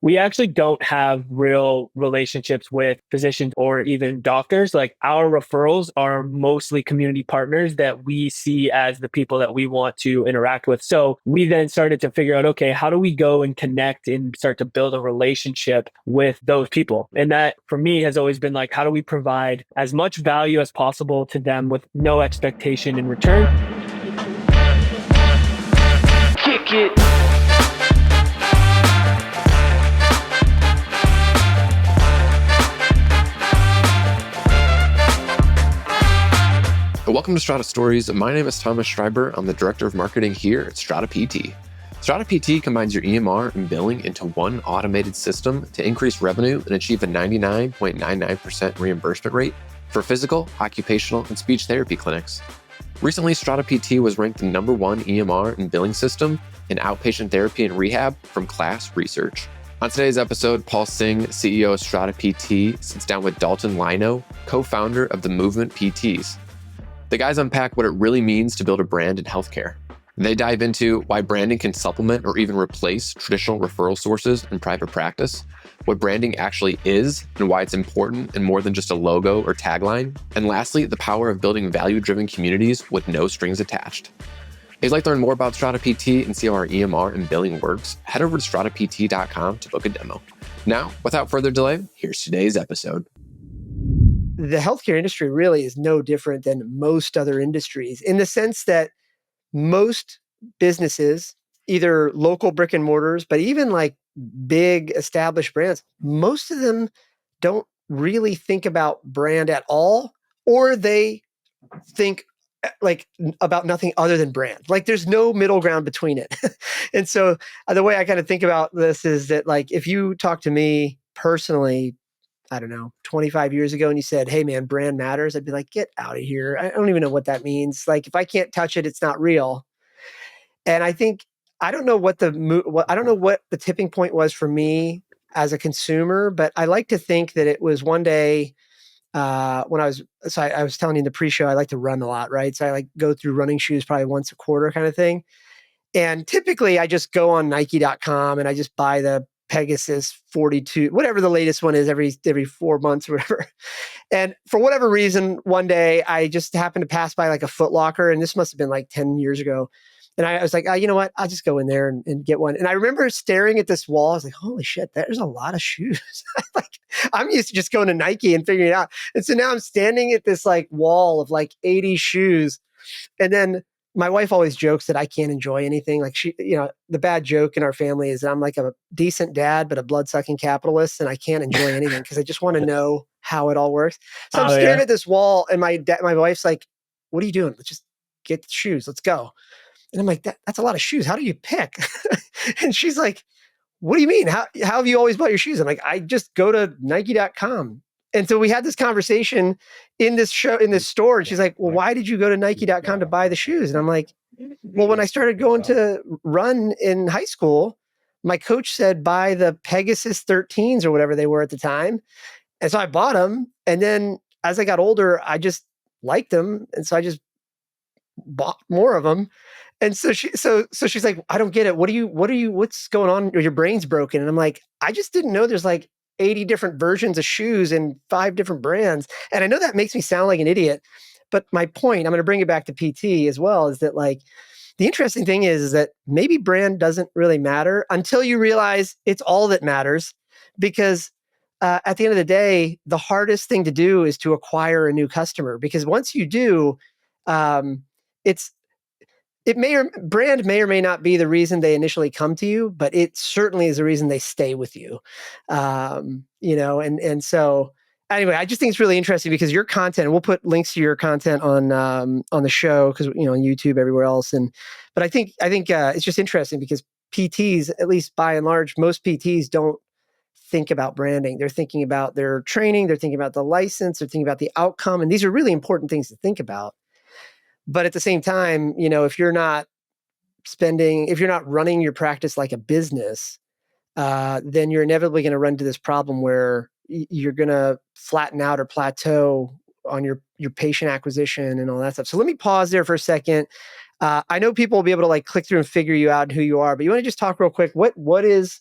We actually don't have real relationships with physicians or even doctors. Like our referrals are mostly community partners that we see as the people that we want to interact with. So we then started to figure out, okay, how do we go and connect and start to build a relationship with those people? And that for me has always been like, how do we provide as much value as possible to them with no expectation in return? Kick it. Welcome to Strata Stories. My name is Thomas Schreiber. I'm the Director of Marketing here at Strata PT. Strata PT combines your EMR and billing into one automated system to increase revenue and achieve a 99.99% reimbursement rate for physical, occupational, and speech therapy clinics. Recently, Strata PT was ranked the #1 EMR and billing system in outpatient therapy and rehab from KLAS Research. On today's episode, Paul Singh, CEO of Strata PT, sits down with Dalton Laino, co-founder of the Movement PTs. The guys unpack what it really means to build a brand in healthcare. They dive into why branding can supplement or even replace traditional referral sources in private practice, what branding actually is and why it's important and more than just a logo or tagline, and lastly, the power of building value-driven communities with no strings attached. If you'd like to learn more about Strata PT and see how our EMR and billing works, head over to stratapt.com to book a demo. Now, without further delay, here's today's episode. The healthcare industry really is no different than most other industries in the sense that most businesses, either local brick and mortars, but even like big established brands, most of them don't really think about brand at all, or they think like about nothing other than brand. Like there's no middle ground between it. And so the way I kind of think about this is that like if you talk to me personally, I don't know, 25 years ago, and you said, "Hey man, brand matters," I'd be like, "Get out of here. I don't even know what that means. Like if I can't touch it, it's not real." And I think I don't know I don't know what the tipping point was for me as a consumer, but I like to think that it was one day when I was telling you in the pre-show, I like to run a lot, right? So I like go through running shoes probably once a quarter kind of thing. And typically I just go on Nike.com and I just buy the Pegasus 42, whatever the latest one is every 4 months or whatever. And for whatever reason, one day I just happened to pass by like a Foot Locker, and this must have been like 10 years ago. And I was like, oh, you know what? I'll just go in there and get one. And I remember staring at this wall. I was like, holy shit, there's a lot of shoes. Like I'm used to just going to Nike and figuring it out. And so now I'm standing at this like wall of like 80 shoes. And then my wife always jokes that I can't enjoy anything. Like the bad joke in our family is that I'm like a decent dad, but a blood-sucking capitalist, and I can't enjoy anything because I just want to know how it all works. So I'm staring at this wall, and my wife's like, "What are you doing? Let's just get the shoes. Let's go." And I'm like, that's a lot of shoes. How do you pick? And she's like, "What do you mean? How have you always bought your shoes?" I'm like, "I just go to Nike.com." And so we had this conversation in this store, and she's like, "Well, why did you go to Nike.com to buy the shoes?" And I'm like, "Well, when I started going to run in high school, my coach said buy the Pegasus 13s or whatever they were at the time. And so I bought them. And then as I got older, I just liked them. And so I just bought more of them." And so she's like, "I don't get it. What's going on? Your brain's broken." And I'm like, "I just didn't know there's like 80 different versions of shoes in 5 different brands." And I know that makes me sound like an idiot, but my point, I'm going to bring it back to PT as well, is that like the interesting thing is that maybe brand doesn't really matter until you realize it's all that matters, because at the end of the day, the hardest thing to do is to acquire a new customer, because once you do, it's brand may or may not be the reason they initially come to you, but it certainly is the reason they stay with you. And so anyway, I just think it's really interesting because your content, and we'll put links to your content on the show, because on YouTube, everywhere else. But I think it's just interesting because PTs, at least by and large, most PTs don't think about branding. They're thinking about their training, they're thinking about the license, they're thinking about the outcome, and these are really important things to think about. But at the same time, if you're not running your practice like a business, then you're inevitably going to run into this problem where you're going to flatten out or plateau on your patient acquisition and all that stuff. So let me pause there for a second. I know people will be able to like click through and figure you out and who you are, but you want to just talk real quick. What is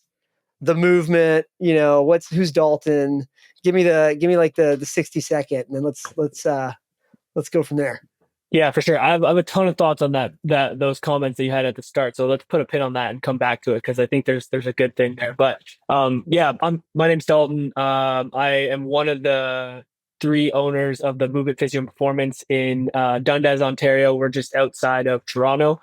the movement, who's Dalton? Give me like the 60-second, and then let's go from there. Yeah, for sure. I have a ton of thoughts on those comments that you had at the start. So let's put a pin on that and come back to it because I think there's a good thing there. But yeah, my name's Dalton. I am one of the three owners of the Movement Physio and Performance in Dundas, Ontario. We're just outside of Toronto.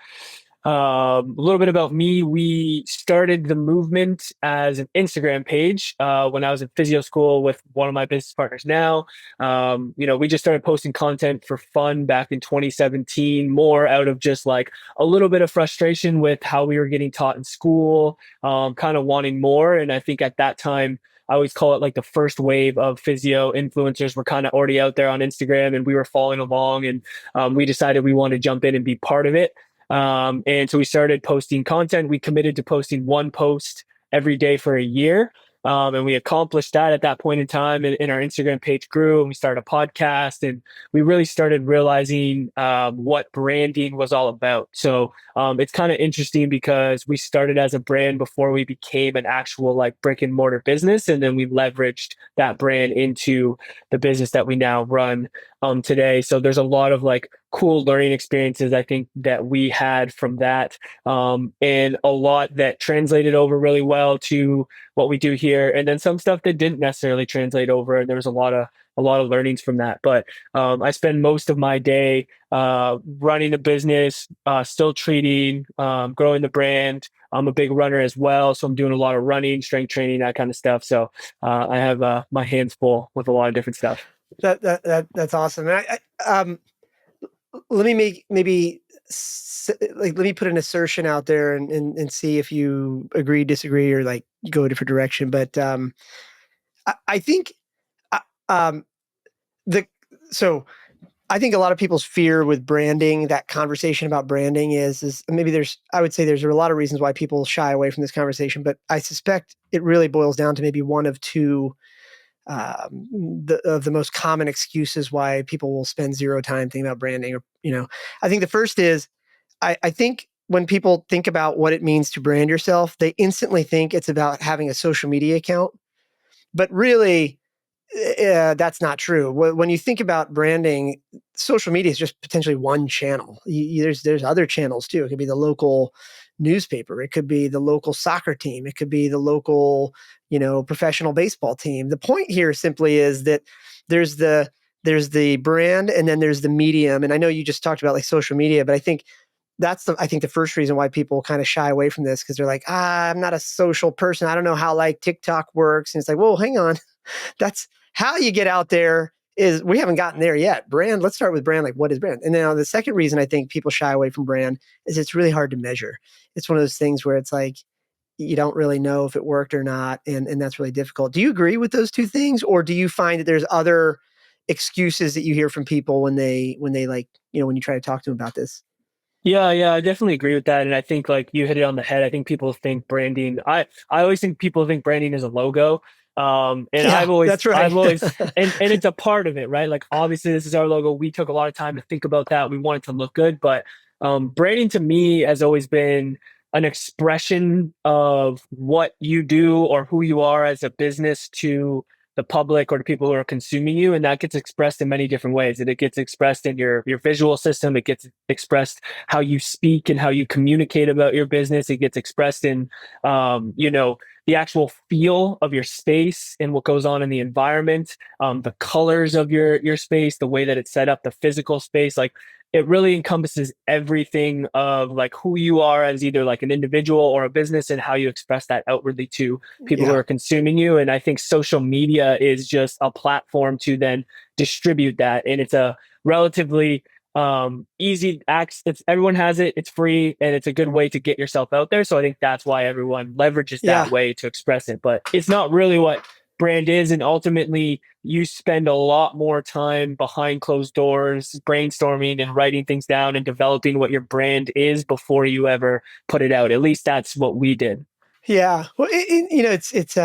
A little bit about me. We started the movement as an Instagram page when I was in physio school with one of my business partners now. We just started posting content for fun back in 2017, more out of just like a little bit of frustration with how we were getting taught in school, kind of wanting more. And I think at that time, I always call it like the first wave of physio influencers were kind of already out there on Instagram and we were following along and we decided we wanted to jump in and be part of it. And so we started posting content. We committed to posting one post every day for a year. And we accomplished that at that point in time. And our Instagram page grew and we started a podcast and we really started realizing what branding was all about. So it's kind of interesting because we started as a brand before we became an actual like brick and mortar business. And then we leveraged that brand into the business that we now run today. So there's a lot of like cool learning experiences I think that we had from that, and a lot that translated over really well to what we do here, and then some stuff that didn't necessarily translate over. And there was a lot of learnings from that. But I spend most of my day running a business, still treating, growing the brand. I'm a big runner as well, so I'm doing a lot of running, strength training, that kind of stuff. So I have my hands full with a lot of different stuff. That's awesome. Let me make maybe let me put an assertion out there and see if you agree, disagree, or like go a different direction. But I think uh, um, the so I think a lot of people's fear with branding, that conversation about branding is maybe I would say there's a lot of reasons why people shy away from this conversation, but I suspect it really boils down to maybe one of two of the most common excuses why people will spend zero time thinking about branding. Or, I think the first is I think when people think about what it means to brand yourself, they instantly think it's about having a social media account. But really, that's not true. When you think about branding, social media is just potentially one channel. There's other channels too. It could be the local newspaper. It could be the local soccer team. It could be the local, professional baseball team. The point here simply is that there's the there's the brand and then there's the medium. And I know you just talked about like social media, but I think the first reason why people kind of shy away from this because they're like, I'm not a social person. I don't know how like TikTok works. And it's like, well, hang on. That's how you get out there is we haven't gotten there yet. Brand, let's start with brand. Like, what is brand? And now the second reason I think people shy away from brand is it's really hard to measure. It's one of those things where it's like, you don't really know if it worked or not. And that's really difficult. Do you agree with those two things? Or do you find that there's other excuses that you hear from people when they like, when you try to talk to them about this? Yeah, I definitely agree with that. And I think like you hit it on the head. I think people think branding. I always think people think branding is a logo. And Yeah, that's right. I've always, and it's a part of it, right? Like obviously this is our logo. We took a lot of time to think about that. We want it to look good, but branding to me has always been an expression of what you do or who you are as a business to the public or the people who are consuming you. And that gets expressed in many different ways. And it gets expressed in your visual system. It gets expressed how you speak and how you communicate about your business. It gets expressed in, the actual feel of your space and what goes on in the environment, the colors of your space, the way that it's set up, the physical space. Like it really encompasses everything of like who you are as either like an individual or a business and how you express that outwardly to people who Yeah. are consuming you. And I think social media is just a platform to then distribute that. And it's a relatively easy access. It's everyone has it, it's free, and it's a good way to get yourself out there. So I think that's why everyone leverages that Yeah. way to express it. But it's not really what brand is. And ultimately you spend a lot more time behind closed doors brainstorming and writing things down and developing what your brand is before you ever put it out. At least that's what we did. Yeah. Well, it's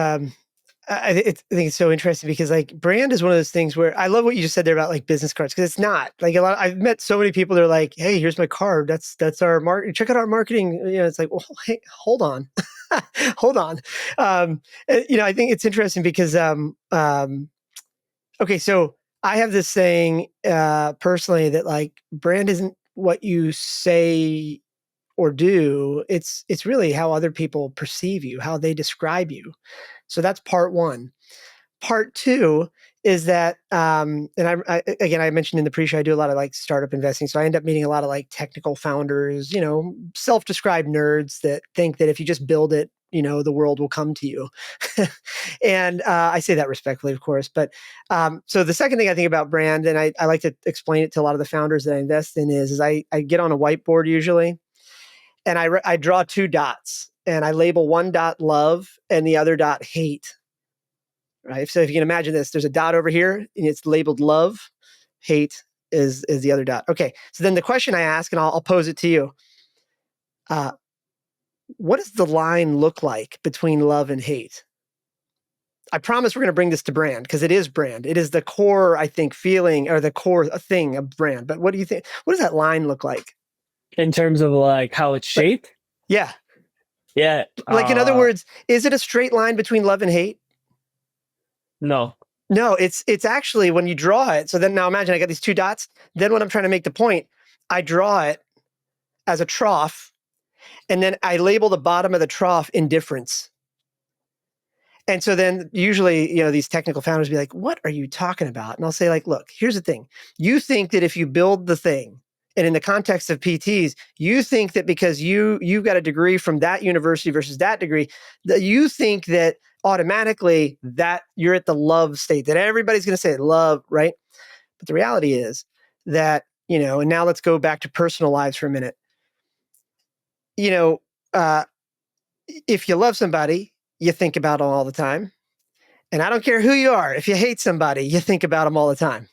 I think it's so interesting because like brand is one of those things where I love what you just said there about like business cards, because it's not like I've met so many people that are like, hey, here's my card. That's our market. Check out our marketing. It's like, well, hey, hold on, hold on. I think it's interesting because okay, so I have this saying personally that like brand isn't what you say or do. It's really how other people perceive you, how they describe you. So that's part one. Part two is that, and again, I mentioned in the pre-show, I do a lot of like startup investing. So I end up meeting a lot of like technical founders, self-described nerds that think that if you just build it, the world will come to you. And I say that respectfully, of course. But so the second thing I think about brand, and I like to explain it to a lot of the founders that I invest in, is I get on a whiteboard usually, and I draw two dots, and I label one dot love and the other dot hate. Right. So if you can imagine this, there's a dot over here and it's labeled love, hate is the other dot. Okay. So then the question I ask, and I'll pose it to you. Uh, what does the line look like between love and hate? I promise we're going to bring this to brand because it is brand. It is the core, I think, feeling or the core thing of brand. But what do you think? What does that line look like? In terms of like how it's But shaped. yeah. Yeah. Like in other words, is it a straight line between love and hate? No. No, it's actually when you draw it. So then now imagine I got these two dots. Then when I'm trying to make the point, I draw it as a trough, and then I label the bottom of the trough indifference. And so then usually, these technical founders be like, what are you talking about? And I'll say like, look, here's the thing. You think that if you build the thing, and in the context of PTs, you think that because you've got a degree from that university versus that degree, that you think that automatically that you're at the love state, that everybody's going to say love, right? But the reality is that, and now let's go back to personal lives for a minute. Uh, if you love somebody, you think about them all the time. And I don't care who you are. If you hate somebody, you think about them all the time.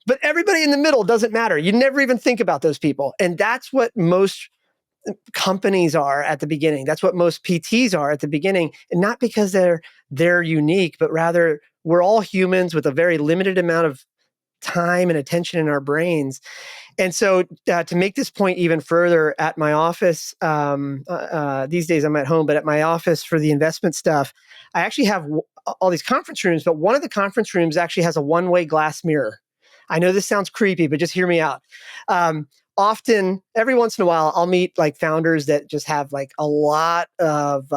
But everybody in the middle doesn't matter. You never even think about those people. And that's what most companies are at the beginning. That's what most PTs are at the beginning. And not because they're unique, but rather we're all humans with a very limited amount of time and attention in our brains. And so to make this point even further, at my office, these days I'm at home, but at my office for the investment stuff, I actually have all these conference rooms, but one of the conference rooms actually has a one-way glass mirror. I know this sounds creepy, but just hear me out. Often, every once in a while, I'll meet like founders that just have like a lot of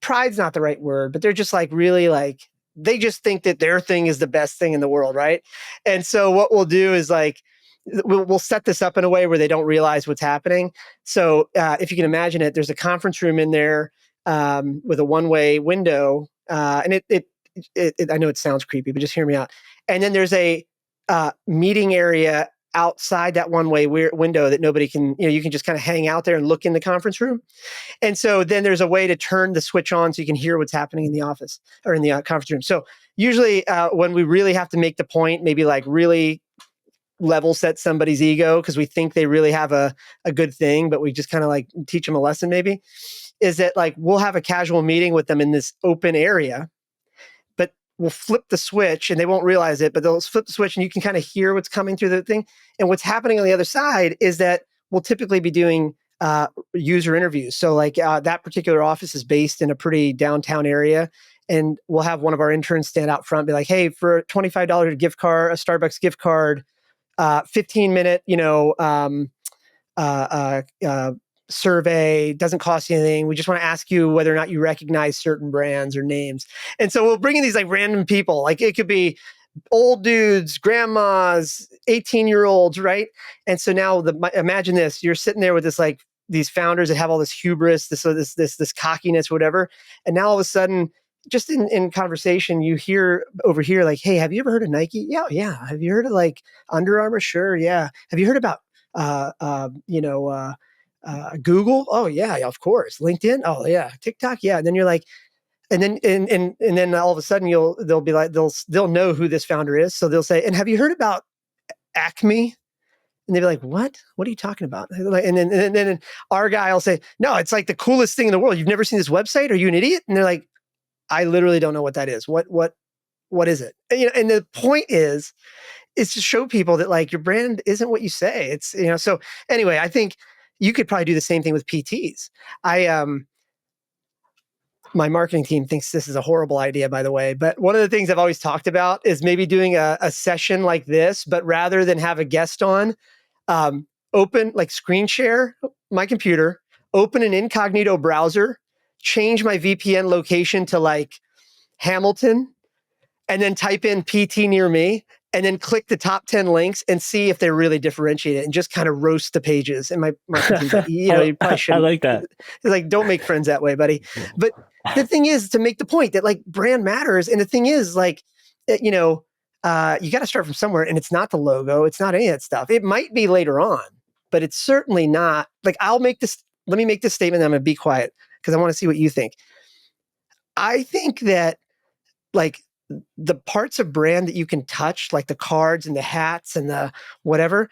pride's not the right word, but they're just like really like, they just think that their thing is the best thing in the world, right? And so what we'll do is like, we'll set this up in a way where they don't realize what's happening. So if you can imagine it, there's a conference room in there with a one-way window, and I know it sounds creepy, but just hear me out. And then there's a meeting area outside that one-way window that nobody can, you can just kind of hang out there and look in the conference room. And so then there's a way to turn the switch on so you can hear what's happening in the office or in the conference room. So usually when we really have to make the point, maybe like really level set somebody's ego because we think they really have a good thing, but we just kind of like teach them a lesson maybe, is that like we'll have a casual meeting with them in this open area, but we'll flip the switch and they won't realize it, but they'll flip the switch and you can kind of hear what's coming through the thing. And what's happening on the other side is that we'll typically be doing user interviews. So like that particular office is based in a pretty downtown area. And we'll have one of our interns stand out front and be like, hey, for a $25 gift card, a Starbucks gift card, 15-minute, survey, doesn't cost you anything. We just want to ask you whether or not you recognize certain brands or names. And so we'll bring in these like random people. Like it could be old dudes, grandmas, 18-year-olds, right? And so now imagine this, you're sitting there with this like these founders that have all this hubris, this cockiness, whatever. And now all of a sudden, just in conversation, you hear over here, like, hey, have you ever heard of Nike? Yeah, yeah. Have you heard of like Under Armour? Sure, yeah. Have you heard about Google? Oh yeah, of course. LinkedIn? Oh yeah. TikTok? Yeah. And then you're like, and then all of a sudden they'll be like, they'll know who this founder is. So they'll say, and have you heard about Acme? And they'll be like, what? What are you talking about? And then our guy will say, no, it's like the coolest thing in the world. You've never seen this website? Are you an idiot? And they're like, I literally don't know what that is. What is it? And, and the point is to show people that like your brand isn't what you say. It's, so anyway, I think you could probably do the same thing with PTs. I My marketing team thinks this is a horrible idea, by the way. But one of the things I've always talked about is maybe doing a session like this, but rather than have a guest on, open, like screen share my computer, open an incognito browser, change my VPN location to like Hamilton, and then type in PT near me, and then click the top 10 links and see if they're really differentiated and just kind of roast the pages. And my marketing team's like, you probably I shouldn't. like that. It's like, don't make friends that way, buddy. But the thing is to make the point that like brand matters. And the thing is like, you got to start from somewhere, and it's not the logo. It's not any of that stuff. It might be later on, but it's certainly not like let me make this statement. And I'm going to be quiet because I want to see what you think. I think that like the parts of brand that you can touch, like the cards and the hats and the whatever,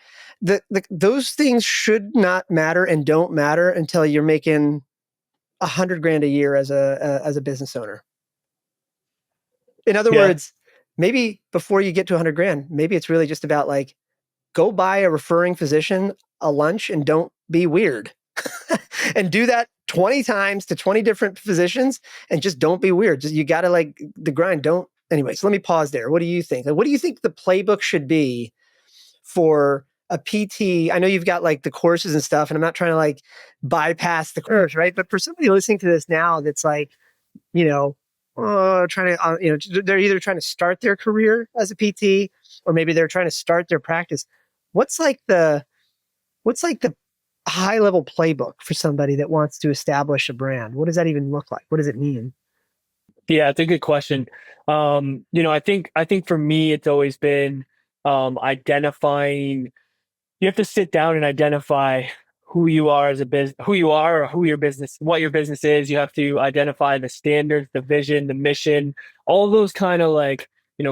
those things should not matter and don't matter until you're making $100,000 a year as a business owner. In other Yeah. words, maybe before you get to $100,000, maybe it's really just about like, go buy a referring physician a lunch and don't be weird. And do that 20 times to 20 different physicians and just don't be weird. Just, you got to like the grind. Anyway, so let me pause there. What do you think? Like, what do you think the playbook should be for a PT? I know you've got like the courses and stuff, and I'm not trying to like bypass the course, right? But for somebody listening to this now that's like, trying to, they're either trying to start their career as a PT or maybe they're trying to start their practice. What's like the high level playbook for somebody that wants to establish a brand? What does that even look like? What does it mean? Yeah, it's a good question. I think for me, it's always been identifying. You have to sit down and identify who you are as a business, who you are, or who your business, what your business is. You have to identify the standards, the vision, the mission, all those kind of like,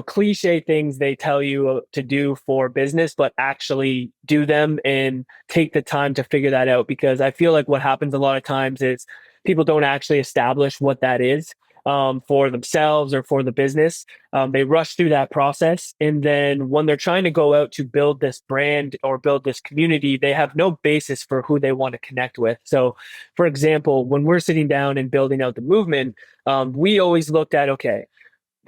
cliche things they tell you to do for business, but actually do them and take the time to figure that out. Because I feel like what happens a lot of times is people don't actually establish what that is for themselves or for the business. They rush through that process. And then when they're trying to go out to build this brand or build this community, they have no basis for who they want to connect with. So, for example, when we're sitting down and building out the movement, we always looked at, okay,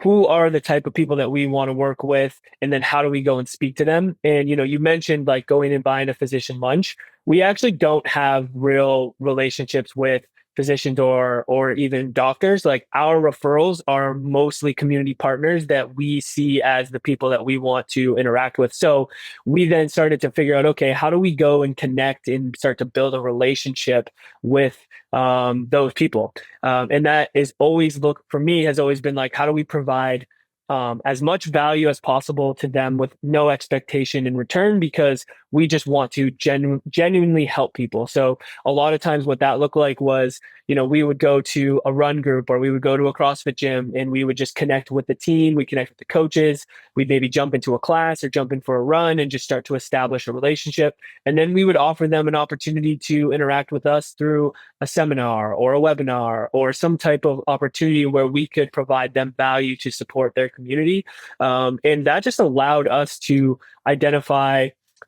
who are the type of people that we want to work with, and then how do we go and speak to them? And you mentioned like going and buying a physician lunch. We actually don't have real relationships with physicians or even doctors. Like our referrals are mostly community partners that we see as the people that we want to interact with. So we then started to figure out, okay, how do we go and connect and start to build a relationship with those people? And that is always look for me has always been like, how do we provide as much value as possible to them with no expectation in return, because we just want to genuinely help people. So a lot of times what that looked like was, we would go to a run group or we would go to a CrossFit gym and we would just connect with the team. We connect with the coaches. We'd maybe jump into a class or jump in for a run and just start to establish a relationship. And then we would offer them an opportunity to interact with us through a seminar or a webinar or some type of opportunity where we could provide them value to support their community. And that just allowed us to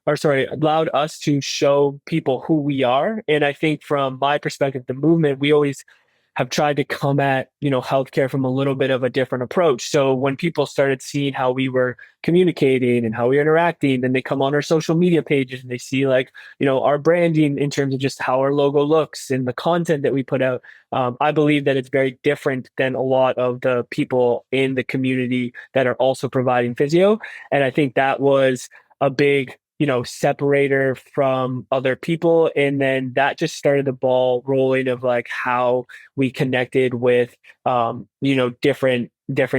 allowed us to show people who we are. And I think from my perspective, the movement, we always have tried to come at, healthcare from a little bit of a different approach. So when people started seeing how we were communicating and how we were interacting, then they come on our social media pages and they see like, our branding in terms of just how our logo looks and the content that we put out. I believe that it's very different than a lot of the people in the community that are also providing physio. And I think that was a big separator from other people. And then that just started the ball rolling of like how we connected with, different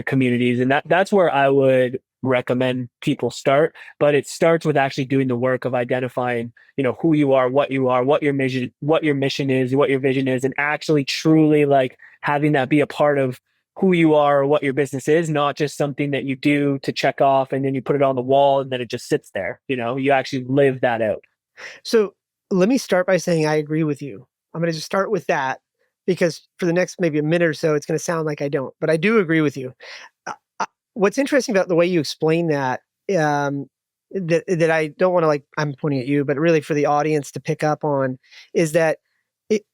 communities. And that's where I would recommend people start. But it starts with actually doing the work of identifying, who you are, what your mission is, what your vision is, and actually truly like having that be a part of who you are or what your business is, not just something that you do to check off and then you put it on the wall and then it just sits there. You actually live that out. So let me start by saying I agree with you. I'm going to just start with that. because for the next maybe a minute or so, it's going to sound like I don't, but I do agree with you. What's interesting about the way you explain that, that I don't want to, like, I'm pointing at you, but really for the audience to pick up on, is that it,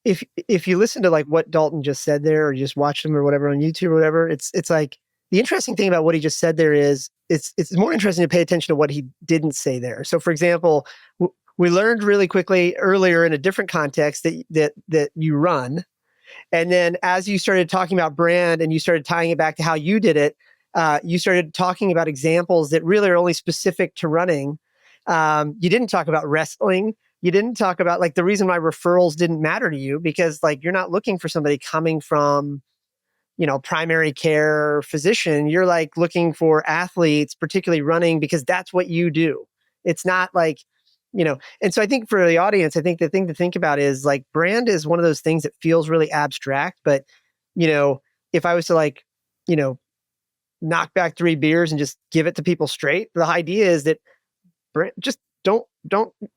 if you listen to like what Dalton just said there, or just watch him or whatever on YouTube or whatever, it's like the interesting thing about what he just said there is it's more interesting to pay attention to what he didn't say there. So, for example, we learned really quickly earlier in a different context that you run. And then as you started talking about brand and you started tying it back to how you did it, you started talking about examples that really are only specific to running. You didn't talk about wrestling. You didn't talk about like the reason why referrals didn't matter to you, because like you're not looking for somebody coming from, primary care physician. You're like looking for athletes, particularly running, because that's what you do. It's not like, and so I think for the audience, I think the thing to think about is like brand is one of those things that feels really abstract. But, if I was to like, knock back 3 beers and just give it to people straight, the idea is that just don't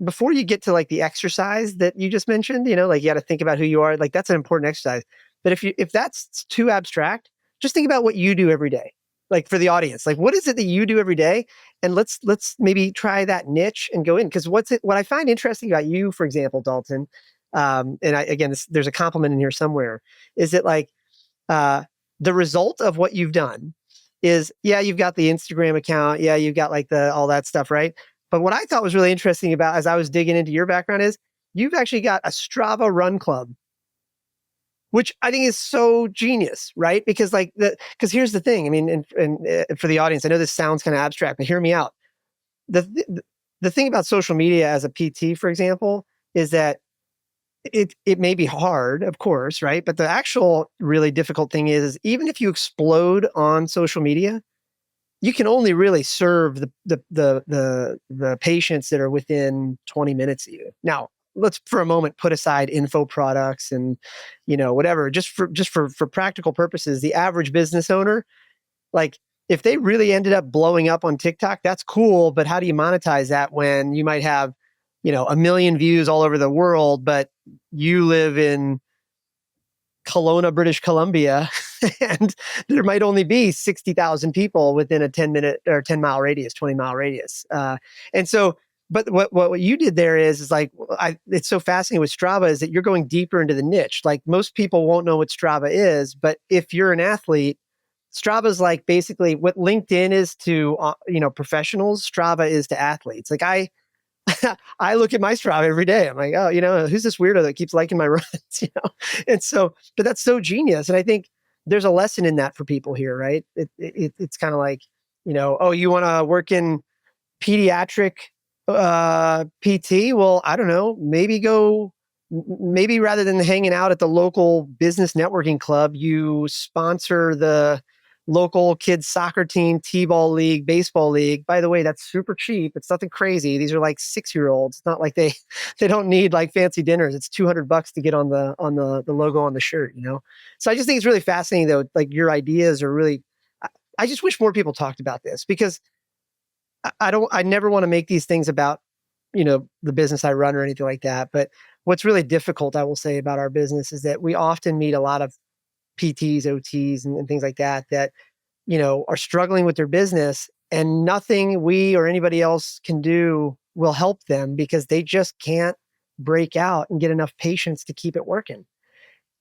before you get to like the exercise that you just mentioned, like you got to think about who you are. Like that's an important exercise. But if that's too abstract, just think about what you do every day. Like for the audience, like what is it that you do every day? And let's maybe try that niche and go in. Because what I find interesting about you, for example, Dalton, and there's a compliment in here somewhere, is that like the result of what you've done is, yeah, you've got the Instagram account, yeah, you've got like all that stuff, right? But what I thought was really interesting about, as I was digging into your background, is you've actually got a Strava run club, which I think is so genius, right? Because because here's the thing. I mean, and for the audience, I know this sounds kind of abstract, but hear me out. The thing about social media as a PT, for example, is that it may be hard, of course, right? But the actual really difficult thing is even if you explode on social media, you can only really serve the patients that are within 20 minutes of you. Now, let's for a moment put aside info products and whatever, just for practical purposes. The average business owner, like if they really ended up blowing up on TikTok, that's cool. But how do you monetize that when you might have 1 million views all over the world, but you live in Kelowna, British Columbia, and there might only be 60,000 people within a 10-minute or 10-mile radius, 20-mile radius. And so, but what you did there is like, it's so fascinating with Strava is that you're going deeper into the niche. Like most people won't know what Strava is, but if you're an athlete, Strava is like basically what LinkedIn is to, professionals, Strava is to athletes. Like I look at my Strava every day. I'm like, oh, who's this weirdo that keeps liking my runs? And so, but that's so genius. And I think there's a lesson in that for people here, right? It's kind of like, oh, you want to work in pediatric PT? Well, I don't know. Maybe rather than hanging out at the local business networking club, you sponsor the local kids soccer team, t-ball league, baseball league. By the way, that's super cheap. It's nothing crazy. These are like 6-year-olds. It's not like they don't need like fancy dinners. It's $200 to get on the logo on the shirt, So I just think it's really fascinating though. Like your ideas are really, I just wish more people talked about this, because I never want to make these things about, the business I run or anything like that. But what's really difficult, I will say, about our business is that we often meet a lot of PTs, OTs, and things like that, are struggling with their business, and nothing we or anybody else can do will help them because they just can't break out and get enough patients to keep it working.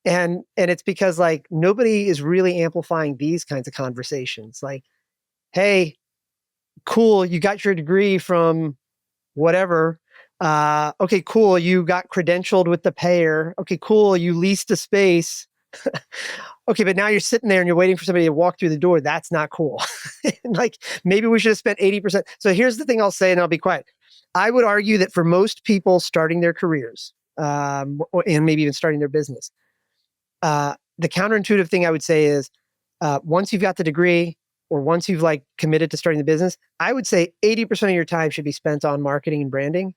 And it's because like nobody is really amplifying these kinds of conversations. Like, hey, cool, you got your degree from whatever. Okay, cool, you got credentialed with the payer. Okay, cool, you leased a space. Okay, but now you're sitting there and you're waiting for somebody to walk through the door. That's not cool. Like maybe we should have spent 80%. So here's the thing I'll say, and I'll be quiet. I would argue that for most people starting their careers, and maybe even starting their business, the counterintuitive thing I would say is once you've got the degree or once you've like committed to starting the business, I would say 80% of your time should be spent on marketing and branding,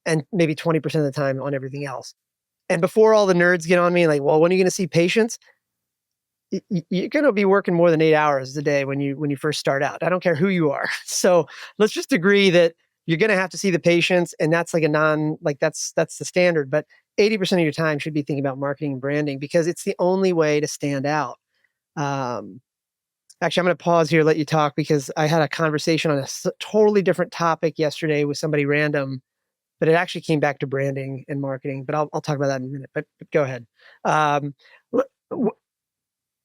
and maybe 20% of the time on everything else. And before all the nerds get on me, like, well, when are you going to see patients? You're going to be working more than 8 hours a day when you first start out. I don't care who you are. So let's just agree that you're going to have to see the patients, and that's like that's the standard. But 80% of your time should be thinking about marketing and branding because it's the only way to stand out. Um, Actually, I'm going to pause here, let you talk because I had a conversation on a totally different topic yesterday with somebody random, but it actually came back to branding and marketing. But I'll talk about that in a minute. But go ahead. Um,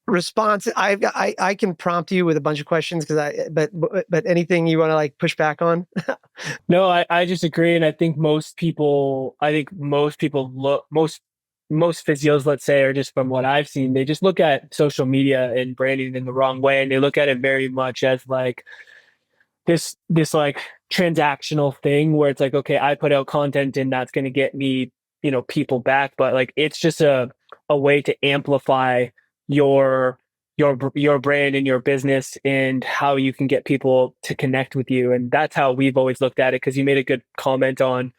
Response. I can prompt you with a bunch of questions because but anything you want to like push back on? No, I just agree. And I think most people most physios, let's say, or just from what I've seen, they just look at social media and branding in the wrong way. And they look at it very much as like, this like transactional thing where it's like, okay, I put out content and that's going to get me, people back, but like it's just a way to amplify your your brand and your business and how you can get people to connect with you. And that's how we've always looked at it, because you made a good comment on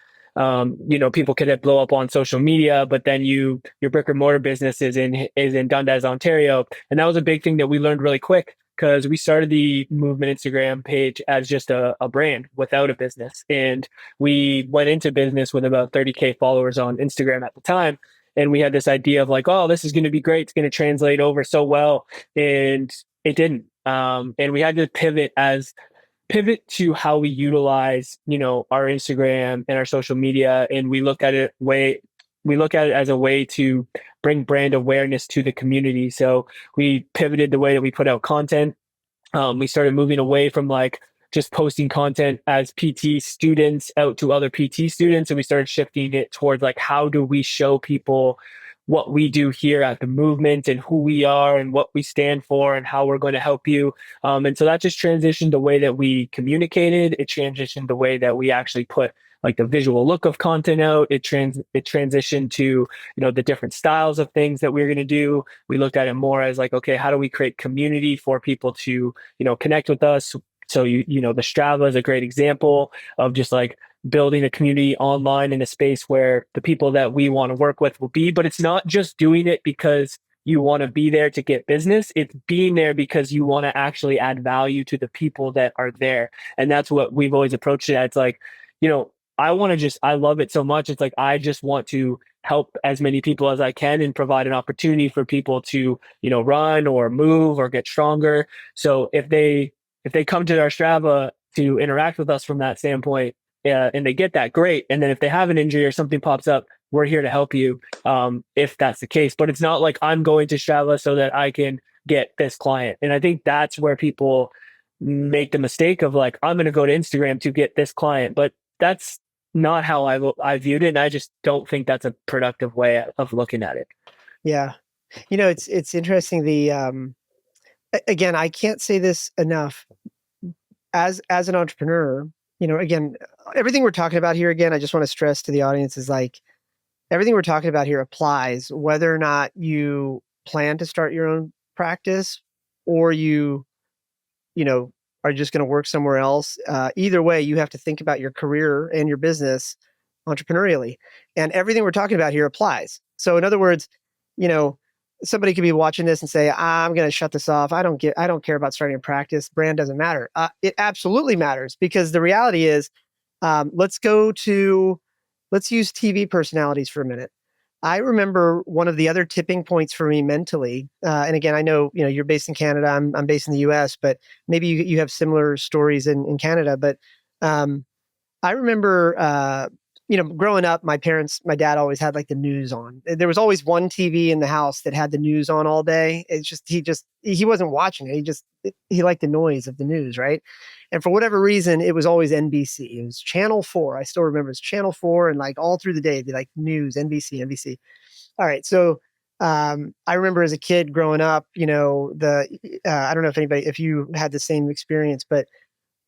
people could blow up on social media, but then your brick and mortar business is in Dundas, Ontario. And that was a big thing that we learned really quick, because we started the Movement Instagram page as just a brand without a business. And we went into business with about 30K followers on Instagram at the time. And we had this idea of like, oh, this is going to be great. It's going to translate over so well. And it didn't. And we had to pivot to how we utilize, our Instagram and our social media. And we look at it as a way to bring brand awareness to the community. So we pivoted the way that we put out content. We started moving away from like just posting content as PT students out to other PT students. And we started shifting it towards like, how do we show people what we do here at the movement and who we are and what we stand for and how we're going to help you. And so that just transitioned the way that we communicated. It transitioned the way that we actually put like the visual look of content out. It transitioned to, the different styles of things that we're going to do. We looked at it more as like, okay, how do we create community for people to, connect with us? So the Strava is a great example of just like building a community online in a space where the people that we want to work with will be. But it's not just doing it because you want to be there to get business. It's being there because you want to actually add value to the people that are there. And that's what we've always approached it. It's like, I love it so much. It's like, I just want to help as many people as I can and provide an opportunity for people to, run or move or get stronger. So if they come to our Strava to interact with us from that standpoint, and they get that, great. And then if they have an injury or something pops up, we're here to help you, if that's the case. But it's not like I'm going to Strava so that I can get this client. And I think that's where people make the mistake of like, I'm going to go to Instagram to get this client. But that's not how I viewed it. And I just don't think that's a productive way of looking at it. Yeah, it's interesting. Again, I can't say this enough. As an entrepreneur, again, everything we're talking about here, again, I just want to stress to the audience is like everything we're talking about here applies whether or not you plan to start your own practice or you know, are just going to work somewhere else. Either way, you have to think about your career and your business entrepreneurially, and everything we're talking about here applies. So, in other words, you know, somebody could be watching this and say, "I'm going to shut this off. I don't care about starting a practice. Brand doesn't matter." It absolutely matters because the reality is, let's use TV personalities for a minute. I remember one of the other tipping points for me mentally, and again, I know you're based in Canada. I'm based in the U.S., but maybe you have similar stories in Canada. But um, I remember, growing up, my dad always had like the news on. There was always one TV in the house that had the news on all day. It's just he wasn't watching it. He liked the noise of the news, right? And for whatever reason, it was always NBC. It was Channel 4. I still remember it's Channel 4, and like all through the day, it'd be like news, NBC, NBC. All right, so I remember as a kid growing up, I don't know if you had the same experience, but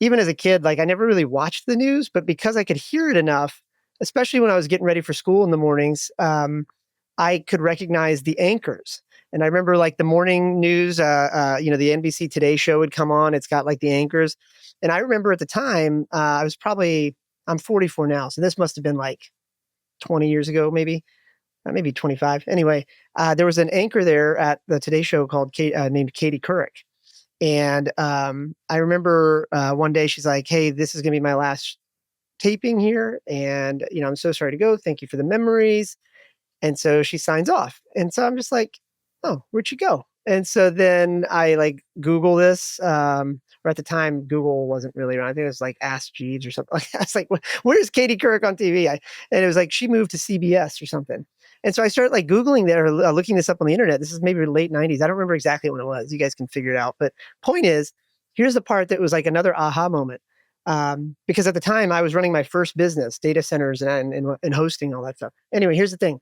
even as a kid, like I never really watched the news, but because I could hear it enough, especially when I was getting ready for school in the mornings, I could recognize the anchors. And I remember like the morning news, the NBC Today show would come on. It's got like the anchors. And I remember at the time, I'm 44 now. So this must have been like 20 years ago, maybe 25. Anyway, there was an anchor there at the Today show named Katie Couric. And I remember one day she's like, "Hey, this is going to be my last taping here. And, I'm so sorry to go. Thank you for the memories." And so she signs off. And so I'm just like, oh, where'd she go? And so then I like Google this. Or at the time, Google wasn't really around. I think it was like Ask Jeeves or something. I was like, where's Katie Couric on TV? And it was like she moved to CBS or something. And so I started like Googling there, looking this up on the internet. This is maybe late 90s. I don't remember exactly when it was. You guys can figure it out. But point is, here's the part that was like another aha moment. Because at the time I was running my first business, data centers and hosting, all that stuff. Anyway, here's the thing.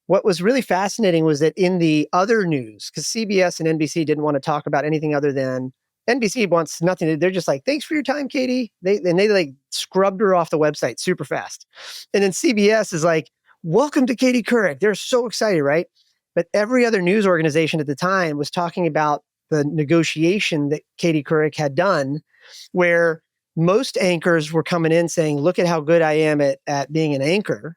What was really fascinating was that in the other news, because CBS and NBC didn't want to talk about anything other than NBC wants nothing to, they're just like, thanks for your time, Katie. They like scrubbed her off the website super fast. And then CBS is like, welcome to Katie Couric. They're so excited, right? But every other news organization at the time was talking about the negotiation that Katie Couric had done, where most anchors were coming in saying, look at how good I am at being an anchor.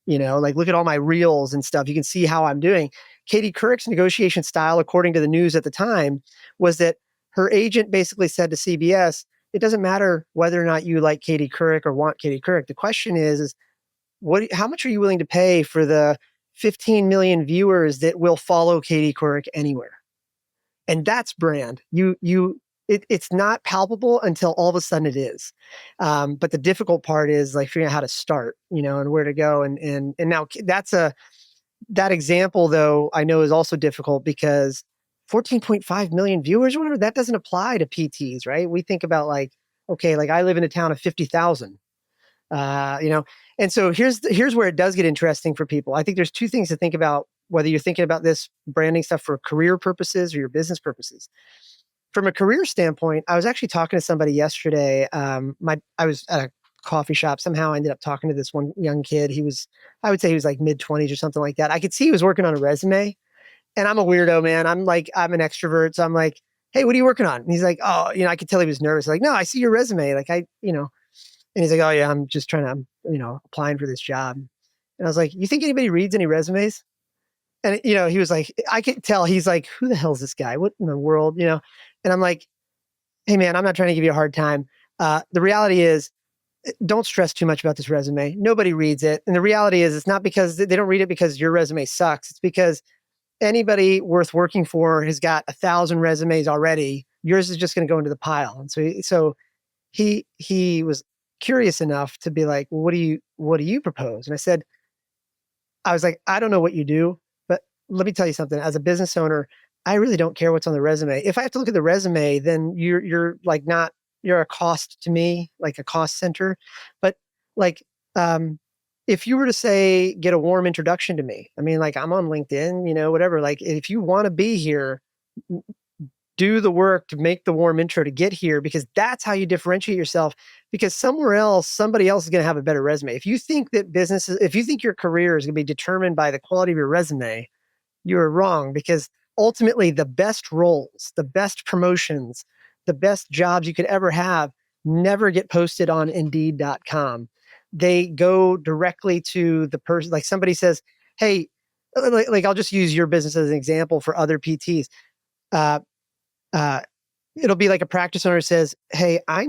Like look at all my reels and stuff. You can see how I'm doing. Katie Couric's negotiation style, according to the news at the time, was that her agent basically said to CBS, it doesn't matter whether or not you like Katie Couric or want Katie Couric. The question is how much are you willing to pay for the 15 million viewers that will follow Katie Couric anywhere? And that's brand. It's not palpable until all of a sudden it is. But the difficult part is like figuring out how to start, and where to go. And now that example though, I know is also difficult because 14.5 million viewers or whatever, that doesn't apply to PTs, right? We think about like, okay, like I live in a town of 50,000, and so here's where it does get interesting for people. I think there's two things to think about, whether you're thinking about this branding stuff for career purposes or your business purposes. From a career standpoint, I was actually talking to somebody yesterday. I was at a coffee shop. Somehow I ended up talking to this one young kid. I would say he was like mid-20s or something like that. I could see he was working on a resume. And I'm a weirdo, man. I'm an extrovert. So I'm like, hey, what are you working on? And he's like, oh, I could tell he was nervous. Like, no, I see your resume. Like and he's like, oh yeah, I'm just trying to, applying for this job. And I was like, you think anybody reads any resumes? And, he was like, I could tell he's like, who the hell is this guy? What in the world? And I'm like, hey man, I'm not trying to give you a hard time. The reality is, don't stress too much about this resume. Nobody reads it. And the reality is, it's not because they don't read it because your resume sucks. It's because anybody worth working for has got 1,000 resumes already. Yours is just going to go into the pile. And so he was curious enough to be like, well, what do you propose? And I was like, I don't know what you do, but let me tell you something. As a business owner, I really don't care what's on the resume. If I have to look at the resume, then you're like you're a cost to me, like a cost center. But like, if you were to say, get a warm introduction to me, I mean, like I'm on LinkedIn, whatever, like if you want to be here, do the work to make the warm intro to get here, because that's how you differentiate yourself, because somewhere else, somebody else is going to have a better resume. If you think your career is going to be determined by the quality of your resume, you're wrong, because ultimately the best roles, the best promotions, the best jobs you could ever have never get posted on Indeed.com. They go directly to the person. Like somebody says, hey, like I'll just use your business as an example for other PTs. It'll be like a practice owner says, hey, I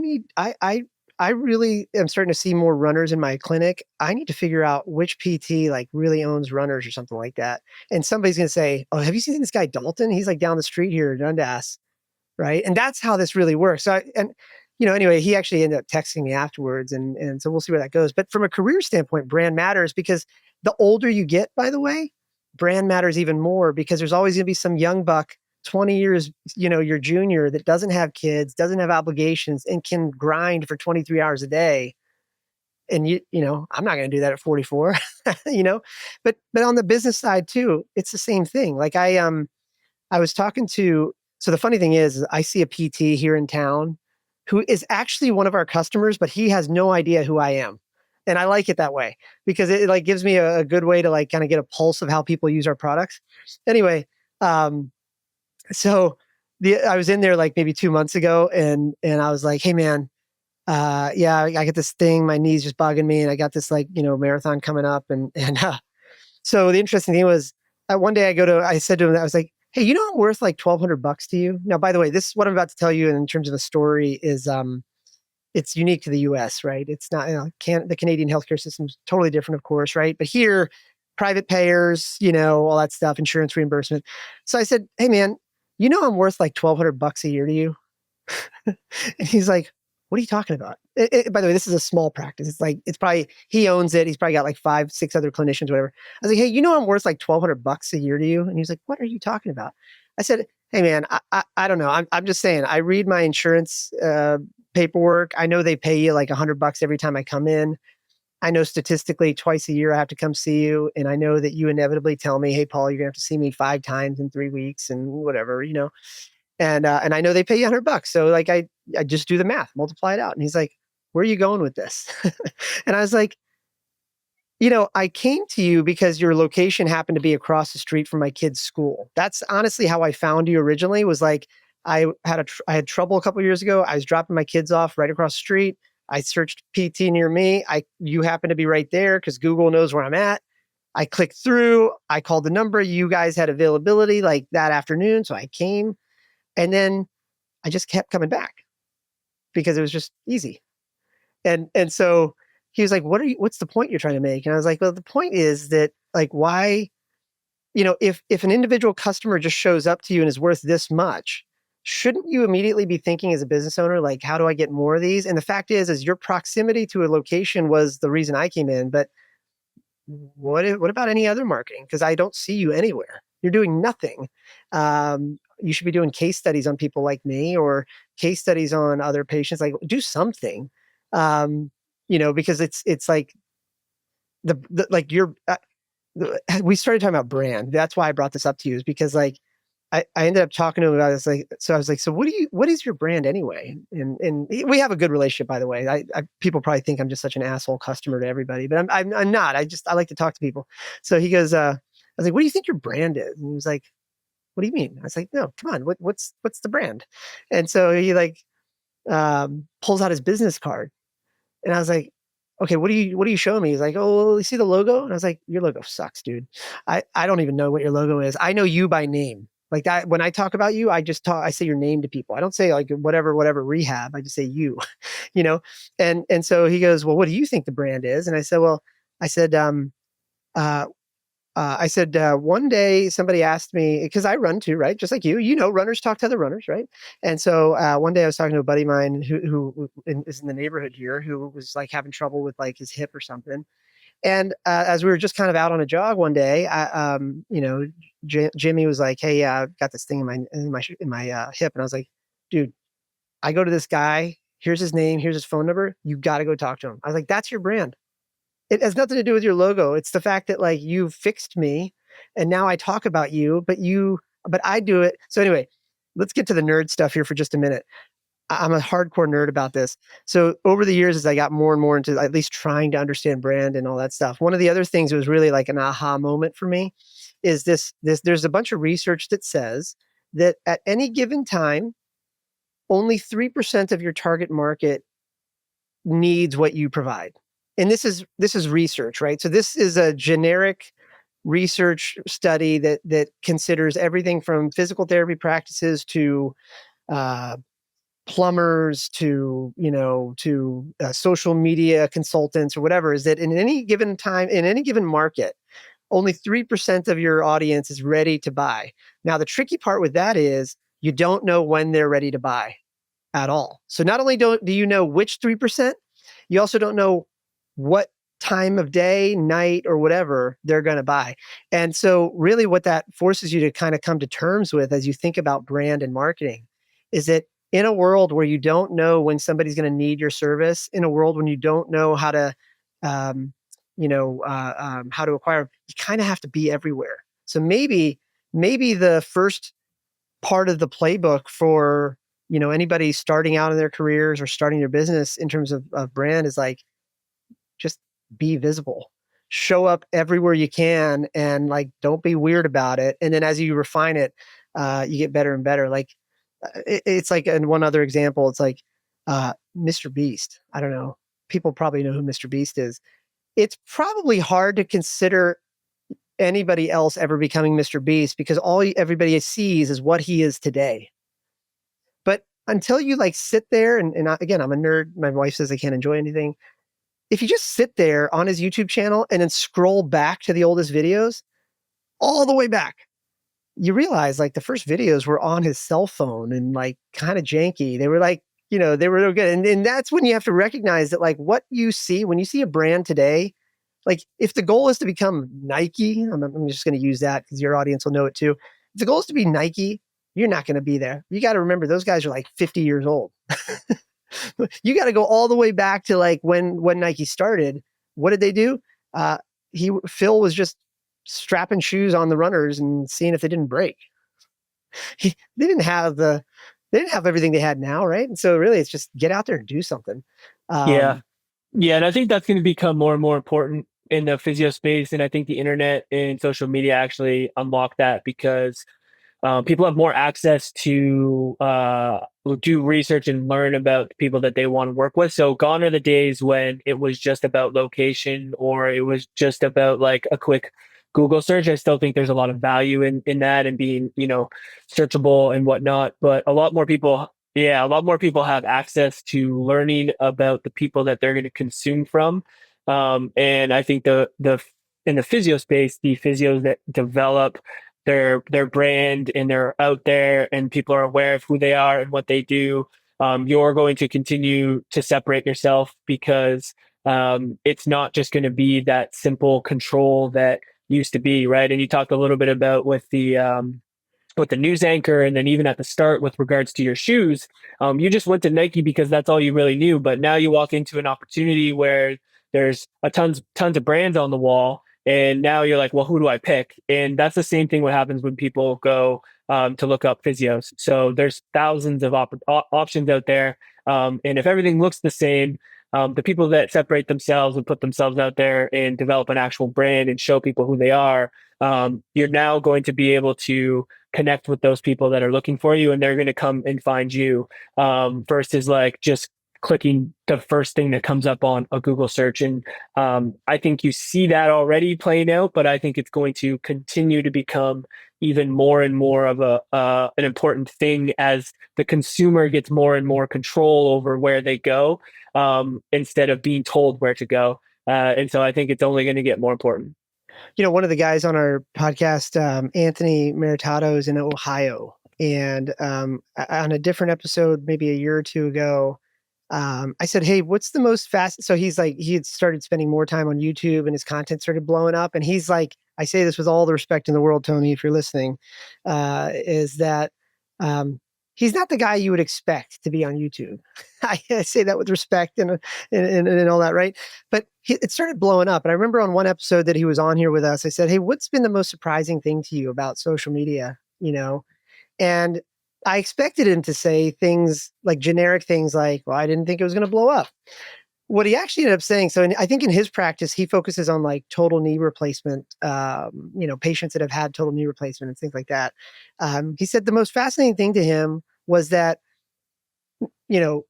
really am starting to see more runners in my clinic. I need to figure out which PT like really owns runners or something like that. And somebody's going to say, oh, have you seen this guy Dalton? He's like down the street here in Dundas. Right. And that's how this really works. Anyway, he actually ended up texting me afterwards. And so we'll see where that goes. But from a career standpoint, brand matters, because the older you get, by the way, brand matters even more, because there's always going to be some young buck 20 years, your junior, that doesn't have kids, doesn't have obligations, and can grind for 23 hours a day. And I'm not going to do that at 44, but on the business side too, it's the same thing. Like I was talking to, so the funny thing is I see a PT here in town who is actually one of our customers, but he has no idea who I am. And I like it that way, because it like gives me a good way to like kind of get a pulse of how people use our products. Anyway, so I was in there like maybe 2 months ago, and I was like, hey man, yeah, I get this thing, my knee's just bugging me, and I got this like, marathon coming up. And so the interesting thing was, one day I said to him, I was like, hey, I'm worth like $1,200 to you. Now, by the way, this what I'm about to tell you in terms of a story is, it's unique to the US, right? It's not, the Canadian healthcare system is totally different, of course, right? But here, private payers, all that stuff, insurance reimbursement. So I said, hey man, I'm worth like $1,200 a year to you. And he's like, what are you talking about? By the way, this is a small practice. It's probably, he owns it. He's probably got like 5, 6 other clinicians, whatever. I was like, hey, I'm worth like $1,200 a year to you. And he was like, what are you talking about? I said, hey man, I don't know. I'm just saying, I read my insurance paperwork. I know they pay you like $100 every time I come in. I know statistically twice a year I have to come see you. And I know that you inevitably tell me, hey, Paul, you're going to have to see me 5 times in 3 weeks and whatever, And I know they pay you $100. So like, I just do the math, multiply it out. And he's like, where are you going with this? And I was like, I came to you because your location happened to be across the street from my kid's school. That's honestly how I found you originally, was like, I had trouble a couple of years ago. I was dropping my kids off right across the street. I searched PT near me. You happen to be right there because Google knows where I'm at. I clicked through. I called the number. You guys had availability like that afternoon. So I came, and then I just kept coming back because it was just easy. And so he was like, what's the point you're trying to make? And I was like, well, the point is that, like, why, if an individual customer just shows up to you and is worth this much, shouldn't you immediately be thinking as a business owner, like, how do I get more of these? And the fact is your proximity to a location was the reason I came in. But what about any other marketing? Because I don't see you anywhere. You're doing nothing. You should be doing case studies on people like me, or case studies on other patients. Like, do something, because it's like the like you're. We started talking about brand. That's why I brought this up to you, is because like I ended up talking to him about this. Like, so I was like, so what is your brand anyway? And we have a good relationship, by the way. People probably think I'm just such an asshole customer to everybody, but I'm not. I like to talk to people. So he goes, I was like, what do you think your brand is? And he was like, what do you mean? I was like, no, come on. What's the brand? And so he like, pulls out his business card, and I was like, okay, what are you showing me? He's like, oh, well, you see the logo? And I was like, your logo sucks, dude. I don't even know what your logo is. I know you by name. Like that, when I talk about you, I say your name to people. I don't say like whatever rehab. I just say you, you know? And so he goes, well, what do you think the brand is? And I said, well, I said, one day somebody asked me, because I run too, right? Just like runners talk to other runners, right? And so one day I was talking to a buddy of mine who is in the neighborhood here, who was like having trouble with like his hip or something. And as we were just kind of out on a jog one day, Jimmy was like, "Hey, I've got this thing in my hip," and I was like, "Dude, I go to this guy. Here's his name. Here's his phone number. You got to go talk to him." I was like, "That's your brand. It has nothing to do with your logo. It's the fact that like you fixed me, and now I talk about you, but I do it." So anyway, let's get to the nerd stuff here for just a minute. I'm a hardcore nerd about this. So over the years, as I got more and more into at least trying to understand brand and all that stuff, one of the other things that was really like an aha moment for me is this, there's a bunch of research that says that at any given time, only 3% of your target market needs what you provide. And this is research, right? So this is a generic research study that considers everything from physical therapy practices to plumbers to social media consultants or whatever. Is that in any given time, in any given market, only 3% of your audience is ready to buy. Now the tricky part with that is you don't know when they're ready to buy at all. So not only do you know which 3%, you also don't know what time of day, night, or whatever they're going to buy. And so really what that forces you to kind of come to terms with as you think about brand and marketing is that in a world where you don't know when somebody's going to need your service, in a world when you don't know how to, how to acquire, you kind of have to be everywhere. So maybe the first part of the playbook for anybody starting out in their careers or starting their business in terms of brand is like, just be visible, show up everywhere you can, and like, don't be weird about it. And then as you refine it, you get better and better. Like it's like, and one other example, it's like Mr. Beast. I don't know. People probably know who Mr. Beast is. It's probably hard to consider anybody else ever becoming Mr. Beast because everybody sees is what he is today. But until you like sit there and again, I'm a nerd. My wife says I can't enjoy anything. if you just sit there on his YouTube channel and then scroll back to the oldest videos, all the way back, you realize like the first videos were on his cell phone and like kind of janky. They were like, they were real good. And that's when you have to recognize that like what you see, when you see a brand today, like if the goal is to become Nike, I'm just going to use that because your audience will know it too. If the goal is to be Nike, you're not going to be there. You got to remember those guys are like 50 years old. You got to go all the way back to like when Nike started. What did they do? Phil was just strapping shoes on the runners and seeing if they didn't break. They didn't have everything they had now, right? And so really, it's just get out there and do something. Yeah. Yeah. And I think that's going to become more and more important in the physio space. And I think the internet and social media actually unlock that because people have more access to do research and learn about the people that they want to work with. So gone are the days when it was just about location or it was just about like a quick Google search. I still think there's a lot of value in that and being, searchable and whatnot. But a lot more people have access to learning about the people that they're going to consume from. And I think the in the physio space, the physios that develop their brand and they're out there and people are aware of who they are and what they do, you're going to continue to separate yourself because it's not just going to be that simple control that used to be, right? And you talked a little bit about with the news anchor, and then even at the start with regards to your shoes, you just went to Nike because that's all you really knew. But now you walk into an opportunity where there's tons of brands on the wall, and now you're like, well, who do I pick? And that's the same thing what happens when people go to look up physios. So there's thousands of options out there, and if everything looks the same, the people that separate themselves and put themselves out there and develop an actual brand and show people who they are, you're now going to be able to connect with those people that are looking for you and they're going to come and find you, versus like just clicking the first thing that comes up on a Google search. And I think you see that already playing out, but I think it's going to continue to become even more and more of an important thing as the consumer gets more and more control over where they go, instead of being told where to go. And so I think it's only going to get more important. One of the guys on our podcast, Anthony Meritato, is in Ohio. And on a different episode, maybe a year or two ago, I said, hey, what's the most fast? So he's like, he had started spending more time on YouTube and his content started blowing up. And he's like, I say this with all the respect in the world, Tony, if you're listening, is that he's not the guy you would expect to be on YouTube. I say that with respect and all that, right? But it started blowing up. And I remember on one episode that he was on here with us, I said, hey, what's been the most surprising thing to you about social media? And I expected him to say things like generic things like, well, I didn't think it was going to blow up. What he actually ended up saying, so I think in his practice, he focuses on like total knee replacement, patients that have had total knee replacement and things like that. He said the most fascinating thing to him was that,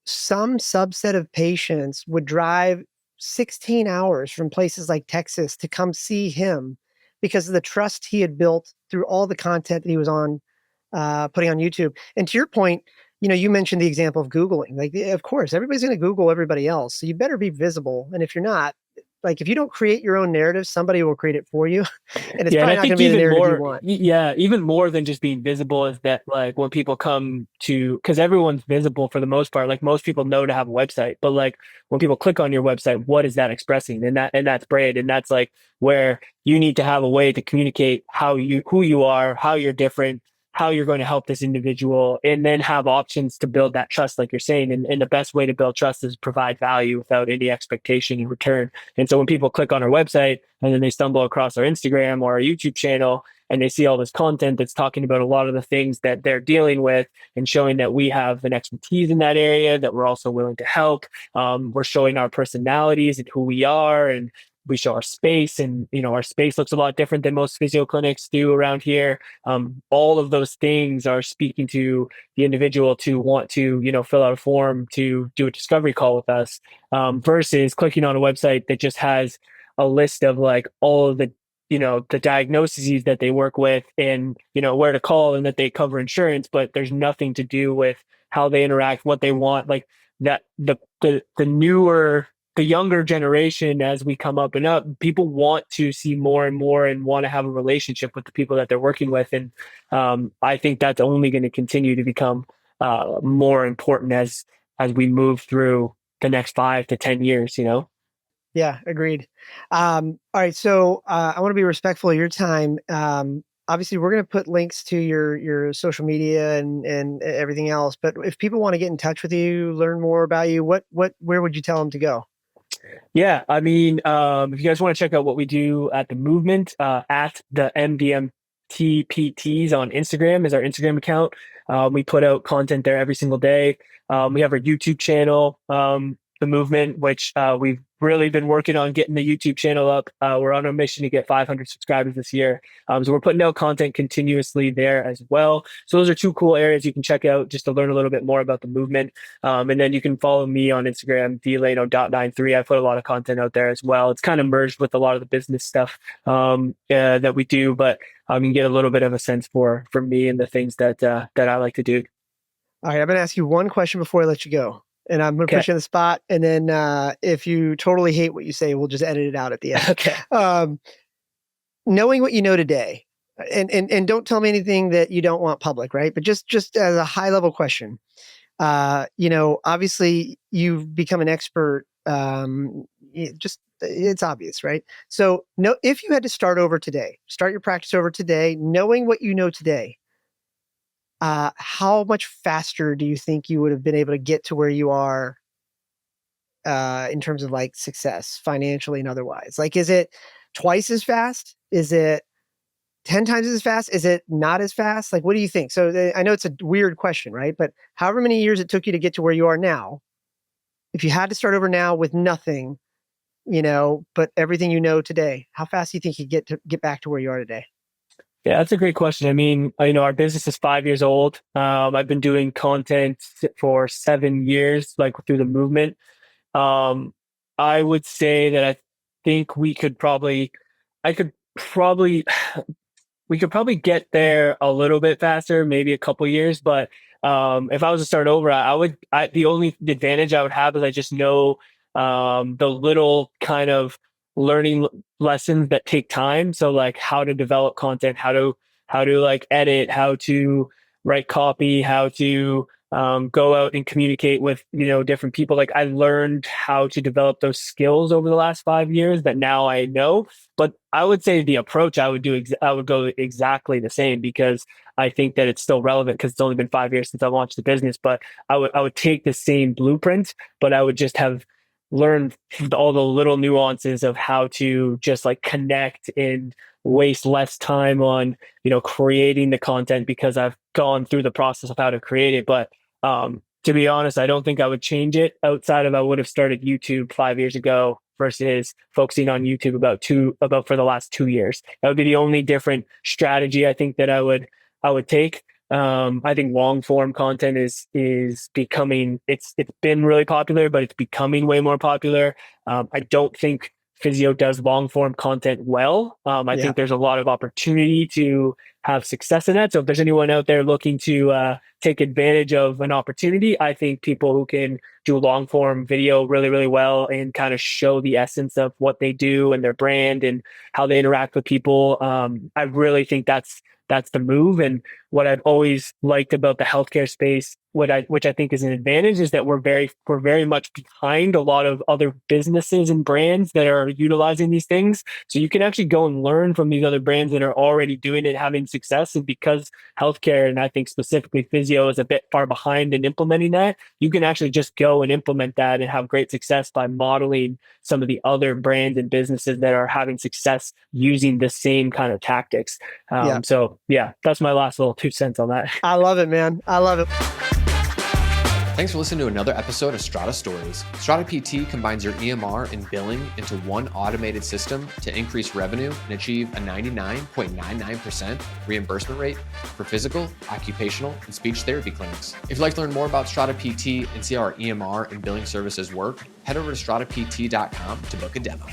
some subset of patients would drive 16 hours from places like Texas to come see him because of the trust he had built through all the content that he was on putting on YouTube. And to your point, you mentioned the example of Googling. Like, of course, everybody's going to Google everybody else. So you better be visible. And if you're not, like, if you don't create your own narrative, somebody will create it for you. And it's Yeah, and probably I not going to think be the even narrative you more, want. yeah, even more than just being visible is that like when people come to, because everyone's visible for the most part, like most people know to have a website, but like when people click on your website, what is that expressing? And that's brand, and that's like where you need to have a way to communicate who you are, how you're different, how you're going to help this individual, and then have options to build that trust, like you're saying. And the best way to build trust is provide value without any expectation in return. And so when people click on our website and then they stumble across our Instagram or our YouTube channel and they see all this content that's talking about a lot of the things that they're dealing with and showing that we have an expertise in that area, that we're also willing to help. We're showing our personalities and who we are, and we show our space, and our space looks a lot different than most physio clinics do around here. All of those things are speaking to the individual to want to fill out a form to do a discovery call with us, versus clicking on a website that just has a list of like all of the the diagnoses that they work with, and where to call, and that they cover insurance, but there's nothing to do with how they interact, what they want, like that. The newer the younger generation, as we come up and up, people want to see more and more and want to have a relationship with the people that they're working with. And I think that's only going to continue to become more important as we move through the next 5 to 10 years, you know? Yeah, agreed. All right, so I want to be respectful of your time. Obviously, we're going to put links to your social media and everything else. But if people want to get in touch with you, learn more about you, where would you tell them to go? Yeah, I mean, if you guys want to check out what we do at the movement, at the MDMT PTs on Instagram is our Instagram account. We put out content there every single day. We have our YouTube channel, the movement, which we've really been working on getting the YouTube channel up. We're on a mission to get 500 subscribers this year. So we're putting out content continuously there as well. So those are two cool areas you can check out just to learn a little bit more about the movement. And then you can follow me on Instagram, dlaino.93. I put a lot of content out there as well. It's kind of merged with a lot of the business stuff that we do, but you can get a little bit of a sense for me and the things that I like to do. All right, I'm going to ask you one question before I let you go. And I'm going to Okay. put you on the spot. And then if you totally hate what you say, we'll just edit it out at the end. Okay. Knowing what you know today, and don't tell me anything that you don't want public, right? But just as a high level question, obviously you've become an expert. It's obvious, right? So if you had to start over today, start your practice over today, knowing what you know today, how much faster do you think you would have been able to get to where you are in terms of like success financially and otherwise? Like, is it twice as fast? Is it 10 times as fast? Is it not as fast? Like, what do you think? So I know it's a weird question, right? But however many years it took you to get to where you are now, if you had to start over now with nothing, but everything you know today, how fast do you think you get back to where you are today? Yeah, that's a great question. I mean, our business is 5 years old. I've been doing content for 7 years, like through the movement. I would say that I think I could probably, we could probably get there a little bit faster, maybe a couple years. But if I was to start over, the only advantage I would have is I just know the little kind of learning lessons that take time. So like how to develop content, how to like edit, how to write copy, how to go out and communicate with different people. Like I learned how to develop those skills over the last 5 years that now I know. But I would say the approach I would do, I would go exactly the same because I think that it's still relevant because it's only been 5 years since I launched the business. But I would take the same blueprint, but I would just have learned all the little nuances of how to just like connect and waste less time on creating the content because I've gone through the process of how to create it. But to be honest, I don't think I would change it outside of I would have started YouTube 5 years ago versus focusing on YouTube about for the last 2 years. That would be the only different strategy I think that I would take. I think long form content is becoming it's been really popular, but it's becoming way more popular. I don't think physio does long form content well. I think there's a lot of opportunity to have success in that. So if there's anyone out there looking to take advantage of an opportunity, I think people who can do long form video really, really well and kind of show the essence of what they do and their brand and how they interact with people. I really think that's the move. And what I've always liked about the healthcare space, which I think is an advantage, is that we're very much behind a lot of other businesses and brands that are utilizing these things. So you can actually go and learn from these other brands that are already doing it, having success. And because healthcare, and I think specifically physio, is a bit far behind in implementing that, you can actually just go and implement that and have great success by modeling some of the other brands and businesses that are having success using the same kind of tactics. So yeah, that's my last little 2 cents on that. I love it, man. I love it. Thanks for listening to another episode of Strata Stories. Strata PT combines your EMR and billing into one automated system to increase revenue and achieve a 99.99% reimbursement rate for physical, occupational, and speech therapy clinics. If you'd like to learn more about Strata PT and see how our EMR and billing services work, head over to stratapt.com to book a demo.